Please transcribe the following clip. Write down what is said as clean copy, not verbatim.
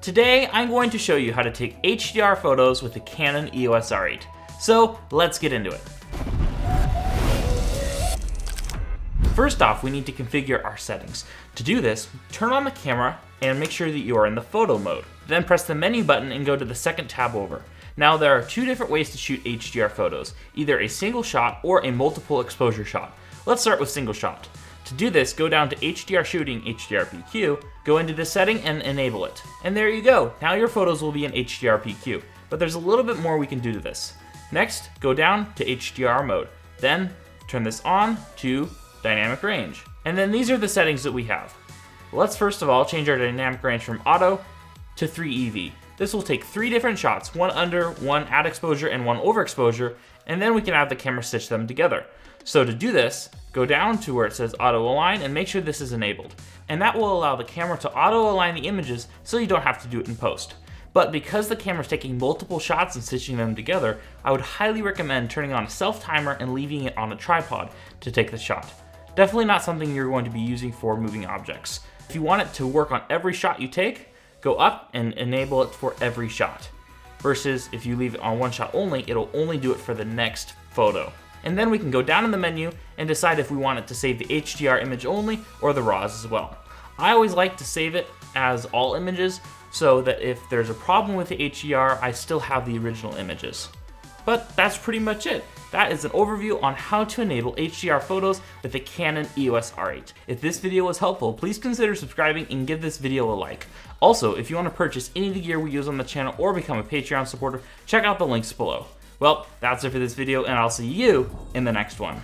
Today, I'm going to show you how to take HDR photos with the Canon EOS R8. So let's get into it. First off, we need to configure our settings. To do this, turn on the camera and make sure that you are in the photo mode. Then press the menu button and go to the second tab over. Now there are two different ways to shoot HDR photos, either a single shot or a multiple exposure shot. Let's start with single shot. To do this, go down to HDR Shooting, HDR PQ, go into this setting and enable it. And there you go, now your photos will be in HDR PQ. But there's a little bit more we can do to this. Next, go down to HDR mode. Then, turn this on to dynamic range. And then these are the settings that we have. Let's first of all change our dynamic range from auto to 3EV. This will take 3 different shots, one under, one at exposure, and one overexposure, and then we can have the camera stitch them together. So to do this, go down to where it says auto align and make sure this is enabled. And that will allow the camera to auto align the images so you don't have to do it in post. But because the camera is taking multiple shots and stitching them together, I would highly recommend turning on a self timer and leaving it on a tripod to take the shot. Definitely not something you're going to be using for moving objects. If you want it to work on every shot you take, go up and enable it for every shot. Versus if you leave it on one shot only, it'll only do it for the next photo. And then we can go down in the menu and decide if we want it to save the HDR image only or the RAWs as well. I always like to save it as all images so that if there's a problem with the HDR, I still have the original images. But that's pretty much it. That is an overview on how to enable HDR photos with the Canon EOS R8. If this video was helpful, please consider subscribing and give this video a like. Also, if you want to purchase any of the gear we use on the channel or become a Patreon supporter, check out the links below. Well, that's it for this video, and I'll see you in the next one.